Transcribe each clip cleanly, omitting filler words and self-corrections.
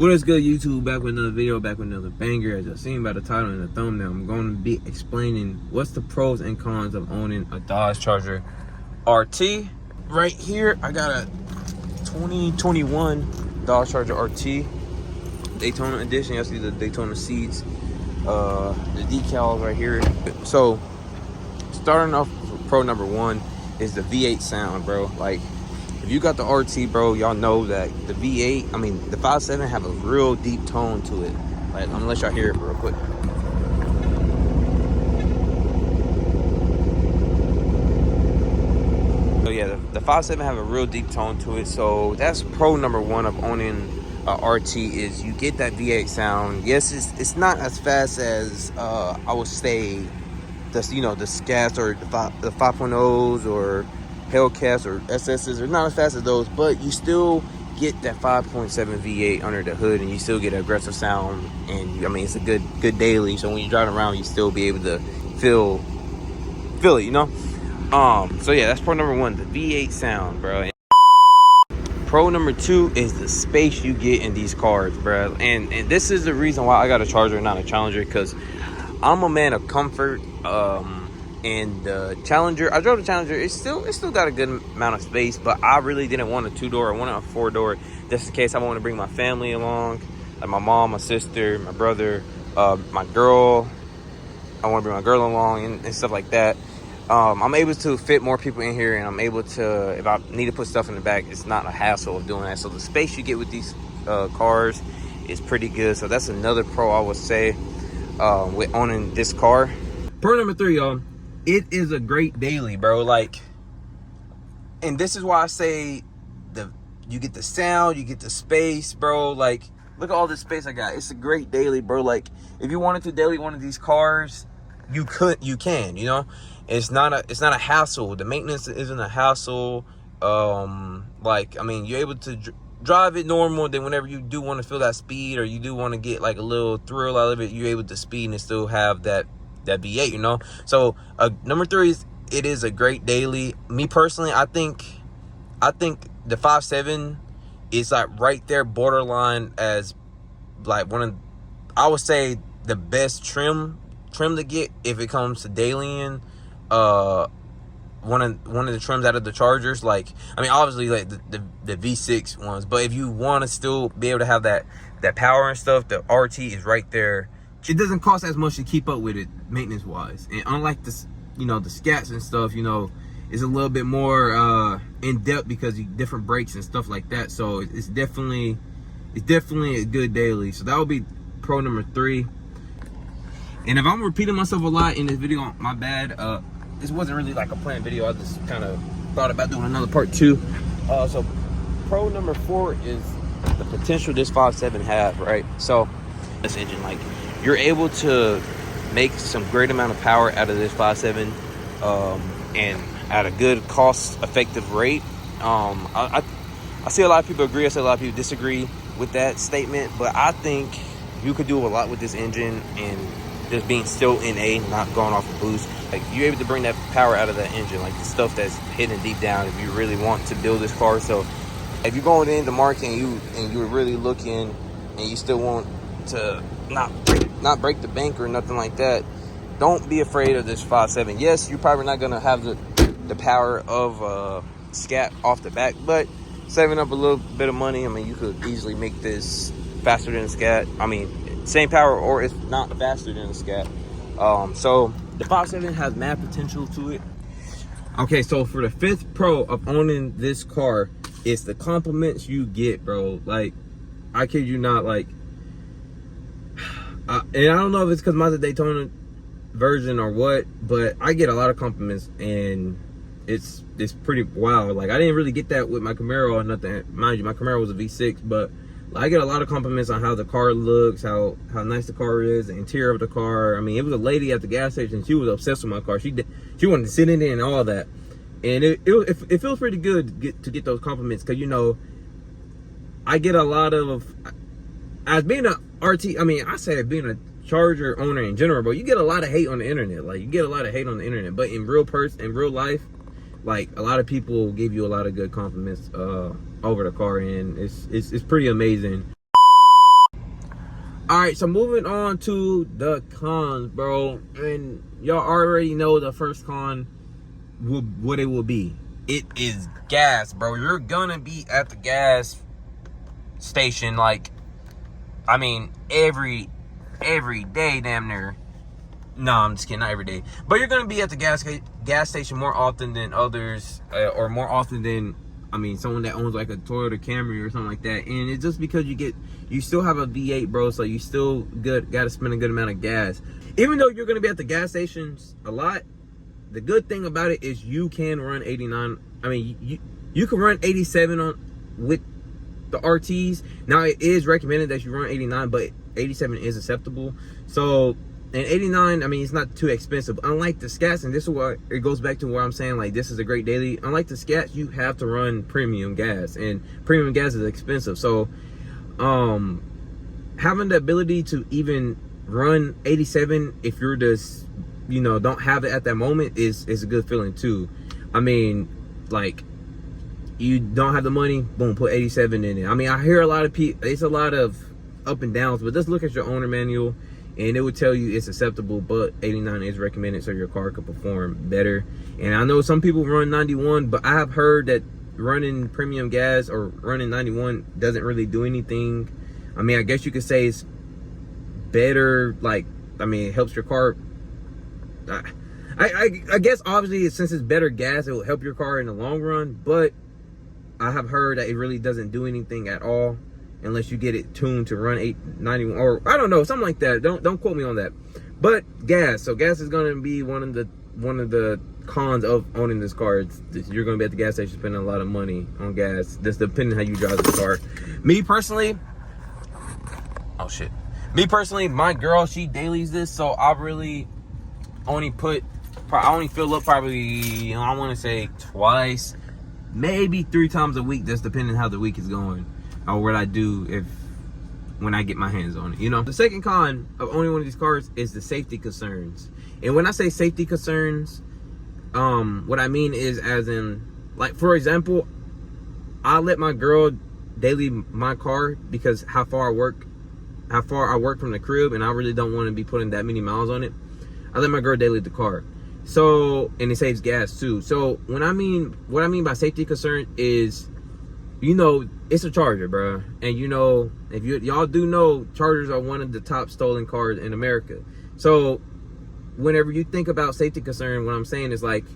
What is good, YouTube? Back with another video, back with another banger. As you've seen by the title and the thumbnail, I'm going to be explaining what's the pros and cons of owning a Dodge Charger RT. Right here, I got a 2021 Dodge Charger RT Daytona edition. You'll see the Daytona seats, the decals right here. So, starting off with pro number one is the V8 sound, bro. Like, if you got the RT, bro, y'all know that the V8, the 5.7 have a real deep tone to it. Like, I'm gonna let y'all hear it real quick. So yeah, the 5.7 have a real deep tone to it. So that's pro number one of owning a RT, is you get that V8 sound. Yes, it's not as fast as I would say the Scats or the 5.0s or Hellcats or SSs are not as fast as those, but you still get that 5.7 V8 under the hood, and you still get an aggressive sound. And it's a good daily. So when you're driving around, you still be able to feel it, So yeah, that's pro number one, the V8 sound, bro. Pro number two is the space you get in these cars, bro. And this is the reason why I got a Charger, not a Challenger, because I'm a man of comfort. And the Challenger, I drove the Challenger, it still got a good amount of space, but I really didn't want a 2-door. I wanted a 4-door, just in case I want to bring my family along, like my mom, my sister, my brother, my girl. I want to bring my girl along and stuff like that. I'm able to fit more people in here, and I'm able to, if I need to put stuff in the back, it's not a hassle of doing that. So the space you get with these cars is pretty good. So that's another pro I would say with owning this car. Pro number three, y'all. It is a great daily, bro. Like, and this is why I say you get the sound, you get the space, bro. Like, look at all this space I got. It's a great daily, bro. Like, if you wanted to daily one of these cars, you can. It's not a hassle. The maintenance isn't a hassle. You're able to drive it normal. Then whenever you do want to feel that speed, or you do want to get like a little thrill out of it, you're able to speed and still have that V8, So number three is, it is a great daily. Me personally, I think the 5.7 is like right there borderline as like I would say the best trim to get if it comes to dailying one of the trims out of the Chargers. Like, obviously like the V6 ones, but if you want to still be able to have that power and stuff, the RT is right there. It doesn't cost as much to keep up with it maintenance wise, and unlike the Scats and stuff, it's a little bit more in depth because you different brakes and stuff like that. So it's definitely a good daily. So that would be pro number three. And if I'm repeating myself a lot in this video, my bad. This wasn't really like a planned video. I just kind of thought about doing another part two. So pro number four is the potential this 5.7 have, right? So this engine, like, you're able to make some great amount of power out of this 5.7 and at a good cost-effective rate. I see a lot of people agree. I see a lot of people disagree with that statement, but I think you could do a lot with this engine and just being still in A, not going off a boost. Like, you're able to bring that power out of that engine, like the stuff that's hidden deep down if you really want to build this car. So if you're going into market and you're really looking and you still want to not break the bank or nothing like that, don't be afraid of this 5.7. Yes, you're probably not gonna have the power of Scat off the back, but saving up a little bit of money, you could easily make this faster than a Scat. Same power, or if not faster than a Scat. So the 5.7 has mad potential to it. Okay, so for the fifth pro of owning this car, it's the compliments you get, bro. Like, I kid you not, like, and I don't know if it's because mine's a Daytona version or what, but I get a lot of compliments, and it's pretty wild. Like, I didn't really get that with my Camaro or nothing. Mind you, my Camaro was a V6, but I get a lot of compliments on how the car looks, how nice the car is, the interior of the car. It was a lady at the gas station. She was obsessed with my car. She wanted to sit in it and all that, and it feels pretty good to get those compliments, because I get a lot of, as being a RT, I say being a Charger owner in general, but you get a lot of hate on the internet. Like, you get a lot of hate on the internet, but in real life, like, a lot of people give you a lot of good compliments over the car, and it's pretty amazing. All right, so moving on to the cons, bro. And y'all already know the first con what it will be. It is gas, bro. You're gonna be at the gas station, like, I mean, every day, damn near. No, I'm just kidding, not every day. But you're gonna be at the gas station more often than others, or more often than, I mean, someone that owns like a Toyota Camry or something like that. And it's just because you still have a V8, bro, so you still gotta spend a good amount of gas. Even though you're gonna be at the gas stations a lot, the good thing about it is you can run 89. I mean, you can run 87 with the RTs. Now, it is recommended that you run 89, but 87 is acceptable. So, and 89, I mean, it's not too expensive. Unlike the Scats, and this is what it goes back to where I'm saying, like, this is a great daily. Unlike the Scats, you have to run premium gas, and premium gas is expensive. So, having the ability to even run 87 if you're just, you know, don't have it at that moment is a good feeling too. I mean, like, you don't have the money, boom, put 87 in it. I mean, I hear a lot of people, it's a lot of up and downs, but just look at your owner manual and it would tell you it's acceptable, but 89 is recommended so your car could perform better. And I know some people run 91, but I have heard that running premium gas or running 91 doesn't really do anything. I mean, I guess you could say it's better, like, I mean, it helps your car. I guess obviously since it's better gas, it will help your car in the long run, but I have heard that it really doesn't do anything at all unless you get it tuned to run 891, or I don't know, something like that. Don't quote me on that. But gas, so gas is going to be one of the cons of owning this car. You're going to be at the gas station spending a lot of money on gas. That's depending how you drive the car. Me personally, oh shit. Me personally, my girl, she dailies this, so I really only fill up probably, I want to say twice, maybe 3 times a week, just depending how the week is going, or what I do when I get my hands on it, you know. The second con of owning one of these cars is the safety concerns. And when I say safety concerns, what I mean is, as in, like, for example, I let my girl daily my car because how far I work from the crib, and I really don't want to be putting that many miles on it. I let my girl daily the car. So, and it saves gas too. So what I mean by safety concern is, you know, it's a Charger, bro. And you know, if y'all do know, Chargers are one of the top stolen cars in America. So whenever you think about safety concern, what I'm saying is, like,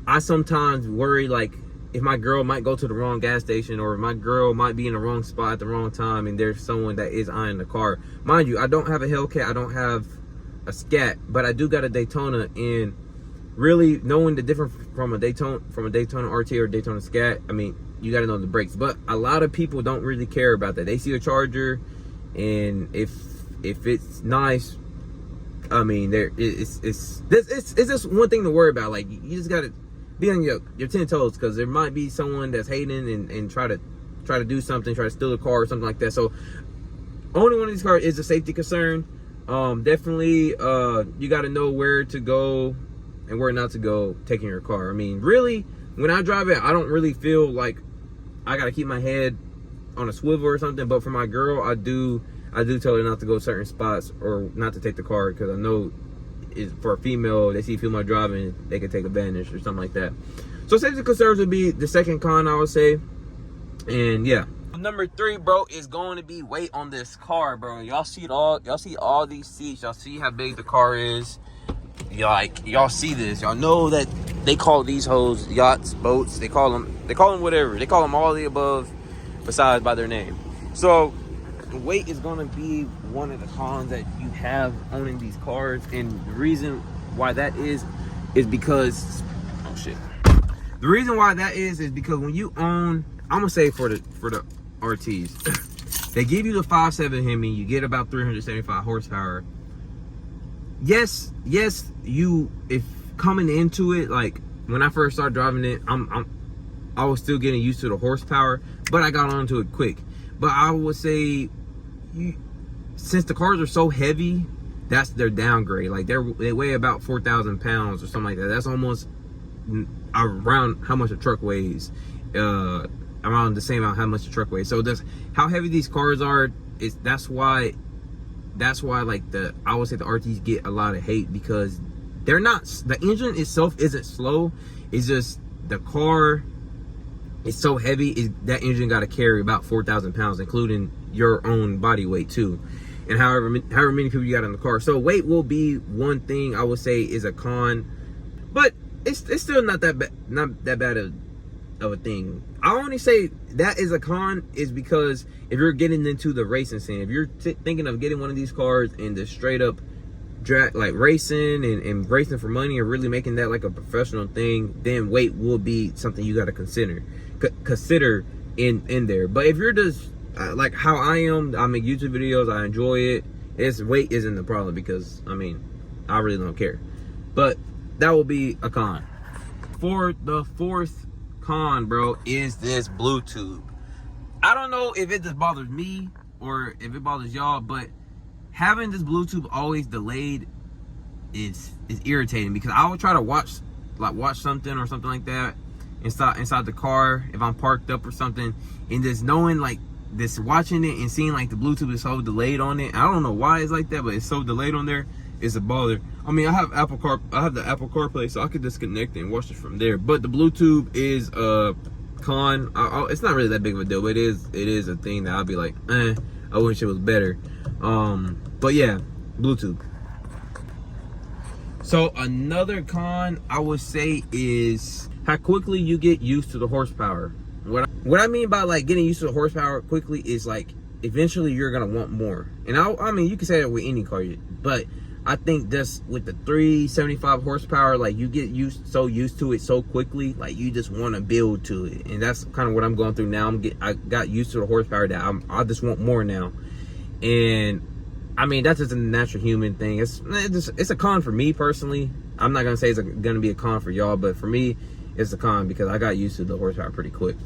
I sometimes worry, like, if my girl might go to the wrong gas station, or my girl might be in the wrong spot at the wrong time, and there's someone that is eyeing the car. Mind you, I don't have a Hellcat, I don't have a Scat, but I do got a Daytona, and really knowing the difference from a Daytona RT or Daytona Scat, I mean, you got to know the brakes. But a lot of people don't really care about that. They see a Charger, and if it's nice, I mean, it's just one thing to worry about. Like, you just got to be on your 10 toes, because there might be someone that's hating and try to do something, try to steal a car or something like that. So owning one of these cars is a safety concern. Definitely, you got to know where to go and where not to go taking your car. I mean, really, when I drive it, I don't really feel like I got to keep my head on a swivel or something. But for my girl, I do tell her not to go certain spots or not to take the car, because I know for a female, they see a female driving, they can take advantage or something like that. So safety concerns would be the second con, I would say. And yeah. Number 3, bro, is going to be weight on this car, bro. Y'all see all these seats. Y'all see how big the car is. Y'all see this. Y'all know that they call these hoes yachts, boats. They call them whatever. They call them all the above besides by their name. So the weight is going to be one of the cons that you have owning these cars. And the reason why that is because, oh shit. The reason why that is because when you own, I'm gonna say for the RTs, they give you the 5.7 Hemi, you get about 375 horsepower. Yes, if coming into it, like when I first started driving it, I was still getting used to the horsepower, but I got onto it quick. But I would say, since the cars are so heavy, that's their downgrade. Like, they weigh about 4,000 pounds or something like that. That's almost around how much a truck weighs. Around the same amount how much a truck weighs. So how heavy these cars are, that's why like I would say the RTs get a lot of hate, because they're not, the engine itself isn't slow. It's just the car is so heavy, that engine got to carry about 4,000 pounds, including your own body weight too, and however many people you got in the car. So weight will be one thing I would say is a con, but it's still not that bad of a thing. I only say that is a con is because if you're getting into the racing scene, if you're thinking of getting one of these cars and just straight up like racing and racing for money and really making that like a professional thing, then weight will be something you got to consider in there. But if you're just like how I make YouTube videos, I enjoy it, weight isn't the problem, because I mean, I really don't care. But that will be a con. For the fourth con, bro, is this Bluetooth. I don't know if it just bothers me or if it bothers y'all, but having this Bluetooth always delayed is irritating, because I would try to watch something or something like that inside the car if I'm parked up or something, and just knowing like this, watching it and seeing like the Bluetooth is so delayed on it. I don't know why it's like that, but it's so delayed on there. It's a bother. I mean, I have the Apple CarPlay, so I could disconnect it and watch it from there. But the Bluetooth is a con. It's not really that big of a deal, but it is a thing that I'll be like, I wish it was better. But yeah, Bluetooth. So another con I would say is how quickly you get used to the horsepower. What I mean by like getting used to the horsepower quickly is like eventually you're gonna want more. And I mean, you can say that with any car, but I think just with the 375 horsepower, like you get so used to it so quickly, like you just want to build to it. And that's kind of what I'm going through now. I got used to the horsepower that I just want more now. And I mean, that's just a natural human thing. It's a con for me personally. I'm not gonna say it's gonna be a con for y'all, but for me, it's a con because I got used to the horsepower pretty quick.